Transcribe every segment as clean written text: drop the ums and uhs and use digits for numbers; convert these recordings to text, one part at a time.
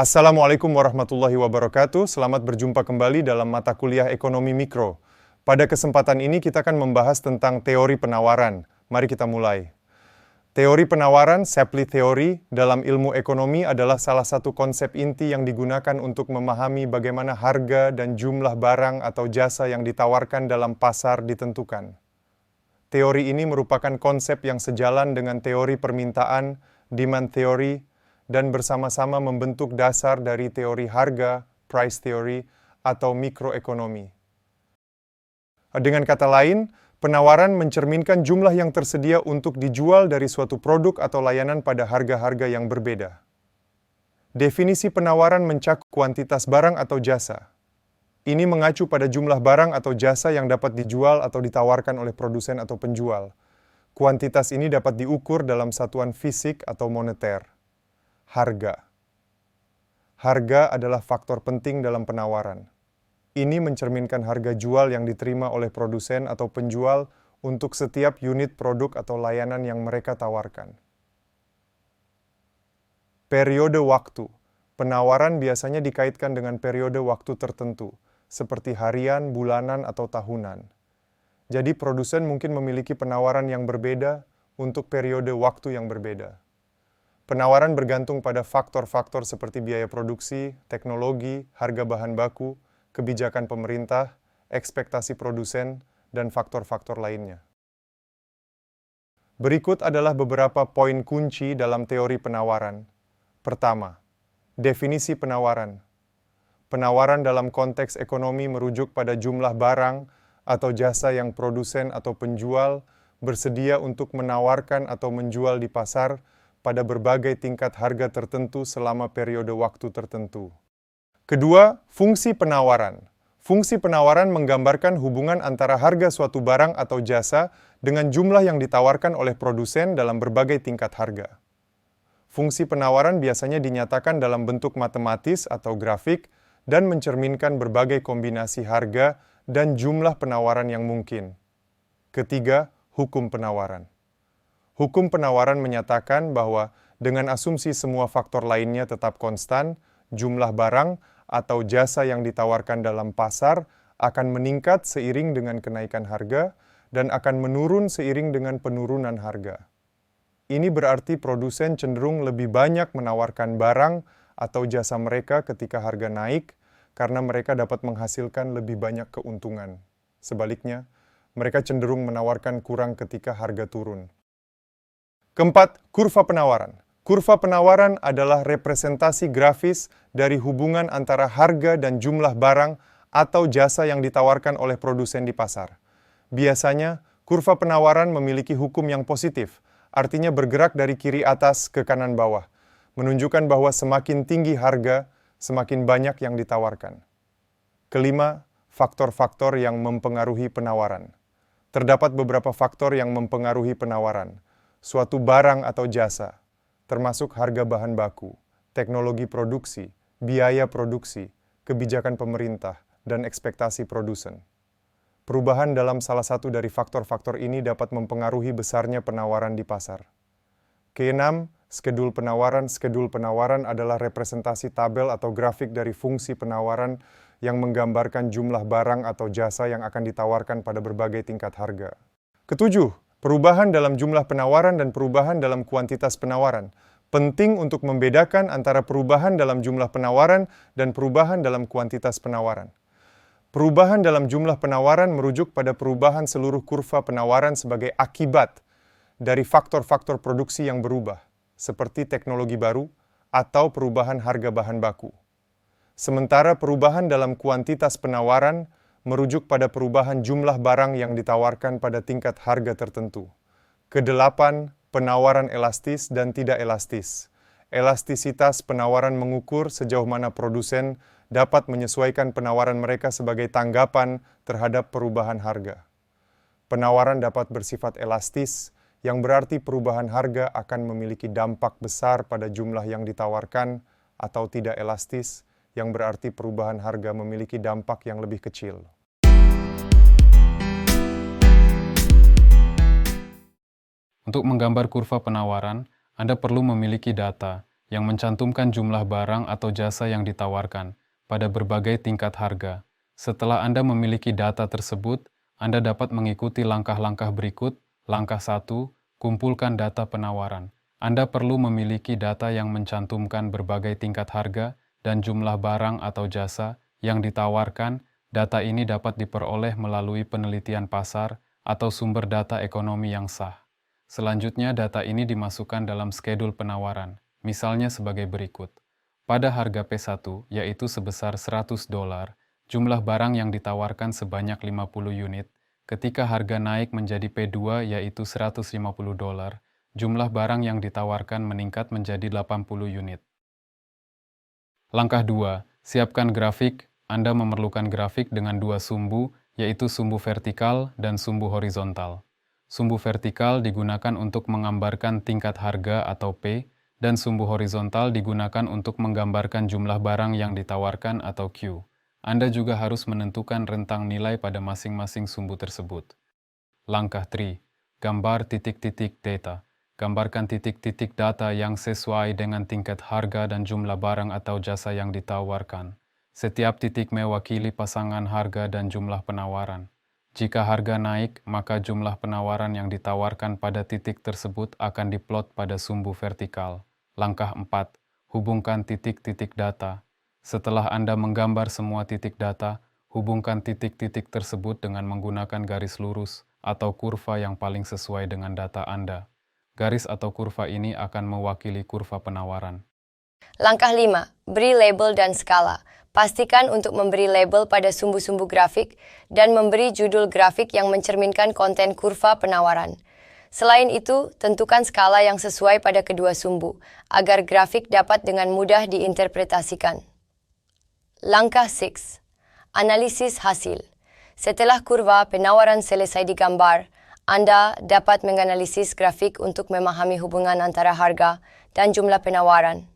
Assalamualaikum warahmatullahi wabarakatuh. Selamat berjumpa kembali dalam mata kuliah Ekonomi Mikro. Pada kesempatan ini kita akan membahas tentang teori penawaran. Mari kita mulai. Teori penawaran, Shapley Theory, dalam ilmu ekonomi adalah salah satu konsep inti yang digunakan untuk memahami bagaimana harga dan jumlah barang atau jasa yang ditawarkan dalam pasar ditentukan. Teori ini merupakan konsep yang sejalan dengan teori permintaan, demand theory, dan bersama-sama membentuk dasar dari teori harga, price theory, atau mikroekonomi. Dengan kata lain, penawaran mencerminkan jumlah yang tersedia untuk dijual dari suatu produk atau layanan pada harga-harga yang berbeda. Definisi penawaran mencakup kuantitas barang atau jasa. Ini mengacu pada jumlah barang atau jasa yang dapat dijual atau ditawarkan oleh produsen atau penjual. Kuantitas ini dapat diukur dalam satuan fisik atau moneter. Harga. Harga adalah faktor penting dalam penawaran. Ini mencerminkan harga jual yang diterima oleh produsen atau penjual untuk setiap unit produk atau layanan yang mereka tawarkan. Periode waktu. Penawaran biasanya dikaitkan dengan periode waktu tertentu, seperti harian, bulanan, atau tahunan. Jadi produsen mungkin memiliki penawaran yang berbeda untuk periode waktu yang berbeda. Penawaran bergantung pada faktor-faktor seperti biaya produksi, teknologi, harga bahan baku, kebijakan pemerintah, ekspektasi produsen, dan faktor-faktor lainnya. Berikut adalah beberapa poin kunci dalam teori penawaran. Pertama, definisi penawaran. Penawaran dalam konteks ekonomi merujuk pada jumlah barang atau jasa yang produsen atau penjual bersedia untuk menawarkan atau menjual di pasar pada berbagai tingkat harga tertentu selama periode waktu tertentu. Kedua, fungsi penawaran. Fungsi penawaran menggambarkan hubungan antara harga suatu barang atau jasa dengan jumlah yang ditawarkan oleh produsen dalam berbagai tingkat harga. Fungsi penawaran biasanya dinyatakan dalam bentuk matematis atau grafik dan mencerminkan berbagai kombinasi harga dan jumlah penawaran yang mungkin. Ketiga, hukum penawaran. Hukum penawaran menyatakan bahwa dengan asumsi semua faktor lainnya tetap konstan, jumlah barang atau jasa yang ditawarkan dalam pasar akan meningkat seiring dengan kenaikan harga dan akan menurun seiring dengan penurunan harga. Ini berarti produsen cenderung lebih banyak menawarkan barang atau jasa mereka ketika harga naik karena mereka dapat menghasilkan lebih banyak keuntungan. Sebaliknya, mereka cenderung menawarkan kurang ketika harga turun. Keempat, kurva penawaran. Kurva penawaran adalah representasi grafis dari hubungan antara harga dan jumlah barang atau jasa yang ditawarkan oleh produsen di pasar. Biasanya, kurva penawaran memiliki hukum yang positif, artinya bergerak dari kiri atas ke kanan bawah, menunjukkan bahwa semakin tinggi harga, semakin banyak yang ditawarkan. Kelima, faktor-faktor yang mempengaruhi penawaran. Terdapat beberapa faktor yang mempengaruhi penawaran. Suatu barang atau jasa, termasuk harga bahan baku, teknologi produksi, biaya produksi, kebijakan pemerintah, dan ekspektasi produsen. Perubahan dalam salah satu dari faktor-faktor ini dapat mempengaruhi besarnya penawaran di pasar. Keenam, skedul penawaran. Skedul penawaran adalah representasi tabel atau grafik dari fungsi penawaran yang menggambarkan jumlah barang atau jasa yang akan ditawarkan pada berbagai tingkat harga. Ketujuh, perubahan dalam jumlah penawaran dan perubahan dalam kuantitas penawaran. Penting untuk membedakan antara perubahan dalam jumlah penawaran dan perubahan dalam kuantitas penawaran. Perubahan dalam jumlah penawaran merujuk pada perubahan seluruh kurva penawaran sebagai akibat dari faktor-faktor produksi yang berubah, seperti teknologi baru atau perubahan harga bahan baku. Sementara perubahan dalam kuantitas penawaran merujuk pada perubahan jumlah barang yang ditawarkan pada tingkat harga tertentu. Kedelapan, penawaran elastis dan tidak elastis. Elastisitas penawaran mengukur sejauh mana produsen dapat menyesuaikan penawaran mereka sebagai tanggapan terhadap perubahan harga. Penawaran dapat bersifat elastis, yang berarti perubahan harga akan memiliki dampak besar pada jumlah yang ditawarkan, atau tidak elastis, yang berarti perubahan harga memiliki dampak yang lebih kecil. Untuk menggambar kurva penawaran, Anda perlu memiliki data, yang mencantumkan jumlah barang atau jasa yang ditawarkan pada berbagai tingkat harga. Setelah Anda memiliki data tersebut, Anda dapat mengikuti langkah-langkah berikut. Langkah 1, kumpulkan data penawaran. Anda perlu memiliki data yang mencantumkan berbagai tingkat harga dan jumlah barang atau jasa yang ditawarkan. Data ini dapat diperoleh melalui penelitian pasar atau sumber data ekonomi yang sah. Selanjutnya, data ini dimasukkan dalam skedul penawaran, misalnya sebagai berikut. Pada harga P1, yaitu sebesar $100, jumlah barang yang ditawarkan sebanyak 50 unit. Ketika harga naik menjadi P2, yaitu $150, jumlah barang yang ditawarkan meningkat menjadi 80 unit. Langkah 2. Siapkan grafik. Anda memerlukan grafik dengan dua sumbu, yaitu sumbu vertikal dan sumbu horizontal. Sumbu vertikal digunakan untuk menggambarkan tingkat harga atau P, dan sumbu horizontal digunakan untuk menggambarkan jumlah barang yang ditawarkan atau Q. Anda juga harus menentukan rentang nilai pada masing-masing sumbu tersebut. Langkah 3. Gambar titik-titik data. Gambarkan titik-titik data yang sesuai dengan tingkat harga dan jumlah barang atau jasa yang ditawarkan. Setiap titik mewakili pasangan harga dan jumlah penawaran. Jika harga naik, maka jumlah penawaran yang ditawarkan pada titik tersebut akan diplot pada sumbu vertikal. Langkah 4. Hubungkan titik-titik data. Setelah Anda menggambar semua titik data, hubungkan titik-titik tersebut dengan menggunakan garis lurus atau kurva yang paling sesuai dengan data Anda. Garis atau kurva ini akan mewakili kurva penawaran. Langkah 5. Beri label dan skala. Pastikan untuk memberi label pada sumbu-sumbu grafik dan memberi judul grafik yang mencerminkan konten kurva penawaran. Selain itu, tentukan skala yang sesuai pada kedua sumbu, agar grafik dapat dengan mudah diinterpretasikan. Langkah 6. Analisis hasil. Setelah kurva penawaran selesai digambar, Anda dapat menganalisis grafik untuk memahami hubungan antara harga dan jumlah penawaran.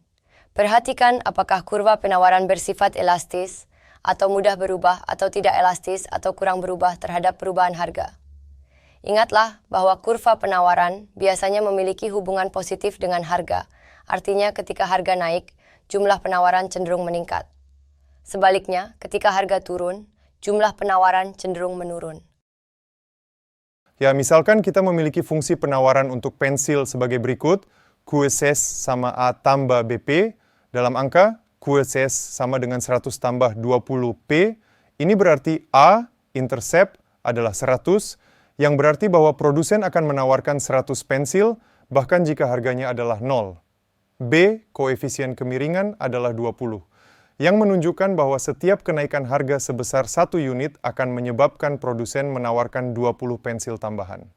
Perhatikan apakah kurva penawaran bersifat elastis, atau mudah berubah, atau tidak elastis, atau kurang berubah terhadap perubahan harga. Ingatlah bahwa kurva penawaran biasanya memiliki hubungan positif dengan harga, artinya ketika harga naik, jumlah penawaran cenderung meningkat. Sebaliknya, ketika harga turun, jumlah penawaran cenderung menurun. Ya, misalkan kita memiliki fungsi penawaran untuk pensil sebagai berikut, QSS sama A tambah BP, dalam angka QSS sama dengan 100 tambah 20P, ini berarti A, intercept, adalah 100, yang berarti bahwa produsen akan menawarkan 100 pensil, bahkan jika harganya adalah 0. B, koefisien kemiringan, adalah 20. Yang menunjukkan bahwa setiap kenaikan harga sebesar 1 unit akan menyebabkan produsen menawarkan 20 pensil tambahan.